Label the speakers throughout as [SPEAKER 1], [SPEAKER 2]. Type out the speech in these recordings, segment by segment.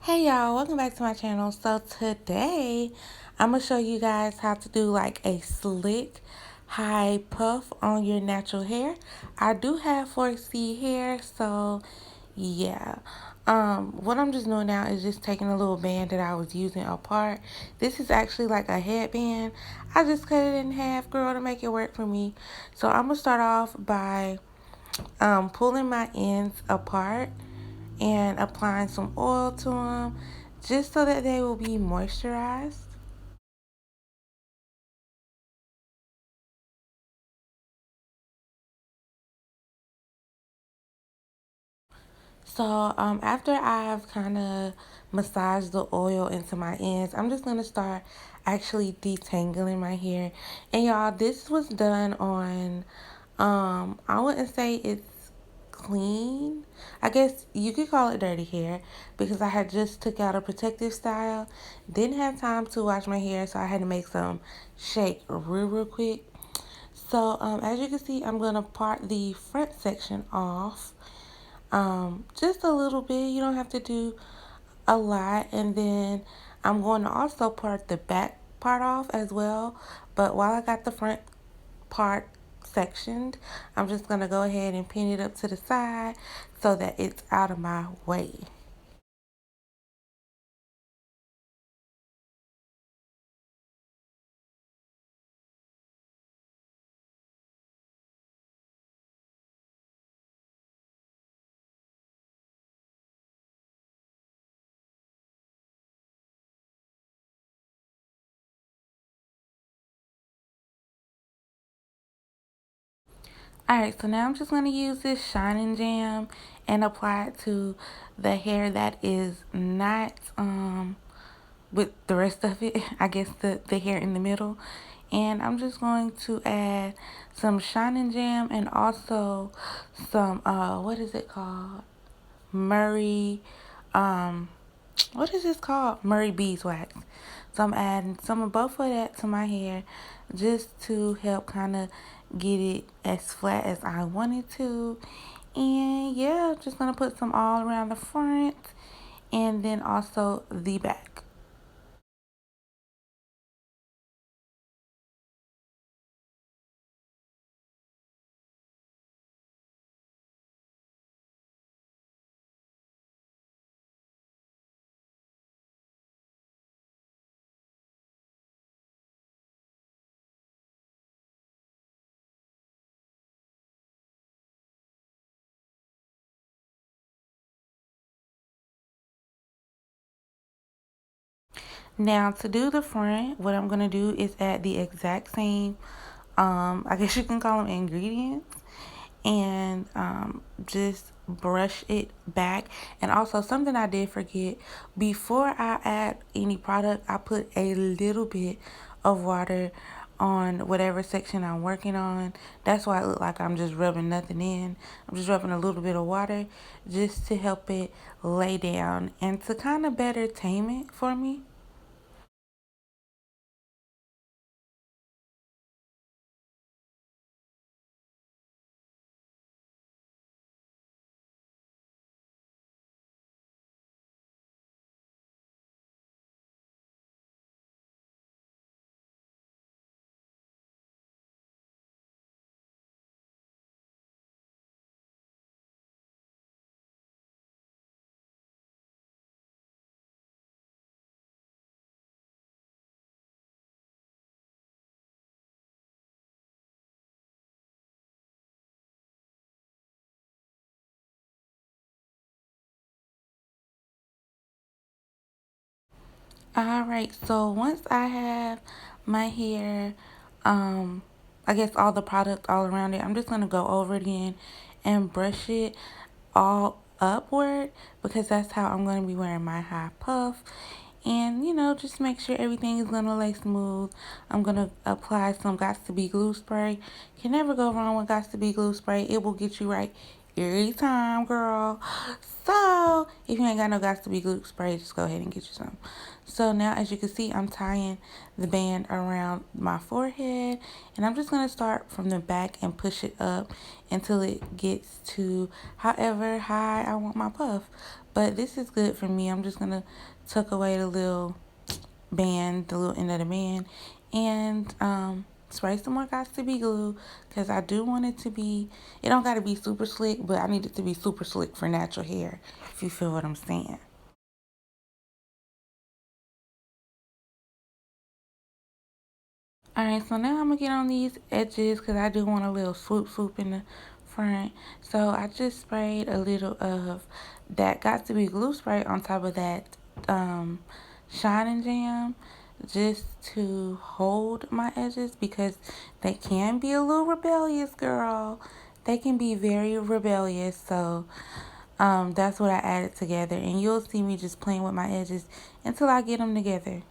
[SPEAKER 1] Hey y'all, welcome back to my channel. So today I'm gonna show you guys how to do like a slick high puff on your natural hair. I do have 4C hair, so yeah. What I'm just doing now is just taking a little band that I was using apart. This is actually like a headband. I just cut it in half, girl, to make it work for me. So I'm gonna start off by pulling my ends apart and applying some oil to them just so that they will be moisturized. So after I've kind of massaged the oil into my ends, I'm just going to start actually detangling my hair. And y'all, this was done on, I wouldn't say it's clean. I guess you could call it dirty hair because I had just took out a protective style. Didn't have time to wash my hair, so I had to make some shake real quick. So as you can see, I'm going to part the front section off. Just a little bit. You don't have to do a lot. And then I'm going to also part the back part off as well. But while I got the front part sectioned, I'm just going to go ahead and pin it up to the side so that it's out of my way. Alright, so now I'm just going to use this Shining Jam and apply it to the hair that is not with the rest of it. I guess the hair in the middle. And I'm just going to add some Shining Jam and also some, what is it called? Murray, um, what is this called? Murray beeswax. So I'm adding some of both of that to my hair just to help kind of get it as flat as I want it to. And yeah, just going to put some all around the front and then also the back. Now to do the front, what I'm going to do is add the exact same, I guess you can call them ingredients, and just brush it back. And also something I did forget, before I add any product, I put a little bit of water on whatever section I'm working on. That's why it look like I'm just rubbing nothing in. I'm just rubbing a little bit of water just to help it lay down and to kind of better tame it for me. Alright, so once I have my hair, I guess all the product all around it, I'm just going to go over it again and brush it all upward because that's how I'm going to be wearing my high puff. And, you know, just make sure everything is going to lay smooth. I'm going to apply some Got to Be glue spray. Can never go wrong with Got to Be glue spray. It will get you right every time, girl. So, if you ain't got no Got to Be glue spray, just go ahead and get you some. So now, as you can see, I'm tying the band around my forehead. And I'm just going to start from the back and push it up until it gets to however high I want my puff. But this is good for me. I'm just going to tuck away the little band, the little end of the band, and spray some more Got to Be glue because I do want it to be, it don't got to be super slick, but I need it to be super slick for natural hair, if you feel what I'm saying. Alright, so now I'm going to get on these edges because I do want a little swoop swoop in the front. So I just sprayed a little of that Got to Be glue spray on top of that Shine and Jam just to hold my edges because they can be a little rebellious, girl. They can be very rebellious. So that's what I added together. And you'll see me just playing with my edges until I get them together.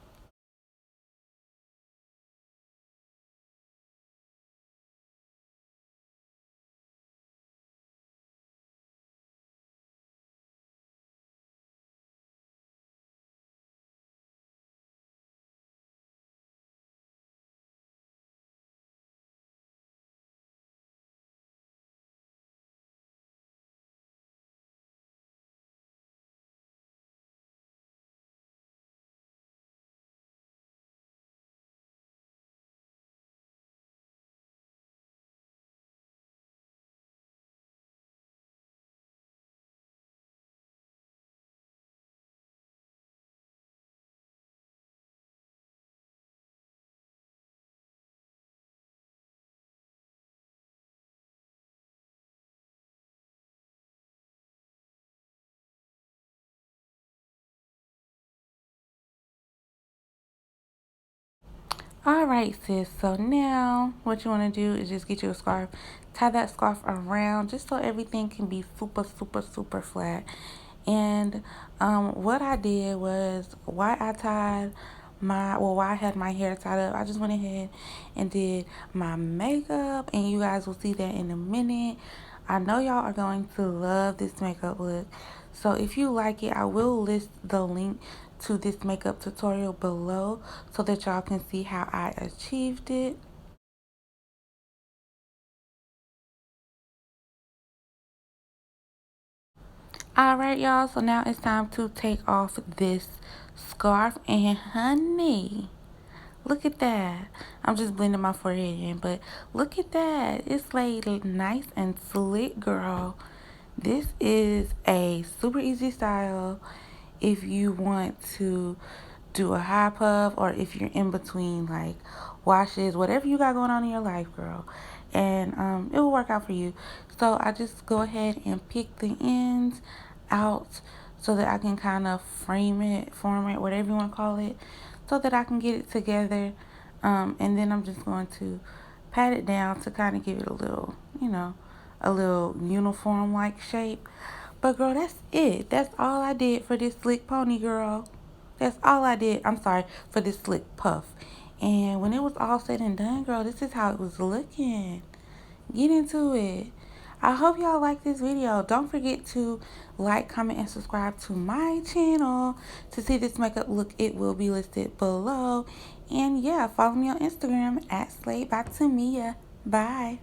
[SPEAKER 1] All right, sis. So now what you want to do is just get you a scarf. Tie that scarf around just so everything can be super, super, super flat. And what I did was why I had my hair tied up, I just went ahead and did my makeup. And you guys will see that in a minute. I know y'all are going to love this makeup look. So if you like it, I will list the link to this makeup tutorial below so that y'all can see how I achieved it. Alright, y'all, so now it's time to take off this scarf. And honey, look at that. I'm just blending my forehead in, but look at that. It's laid nice and slick, girl. This is a super easy style if you want to do a high puff or if you're in between like washes, whatever you got going on in your life, girl. And it will work out for you. So I just go ahead and pick the ends out so that I can kind of frame it, form it, whatever you want to call it, so that I can get it together. And then I'm just going to pat it down to kind of give it a little, a little uniform like shape. But girl, that's it. That's all I did for this slick pony, girl. That's all I did. I'm sorry, for this slick puff. And when it was all said and done, girl, this is how it was looking. Get into it. I hope y'all like this video. Don't forget to like, comment, and subscribe to my channel to see this makeup look. It will be listed below. And yeah, follow me on Instagram at Slay by Tamia. Bye.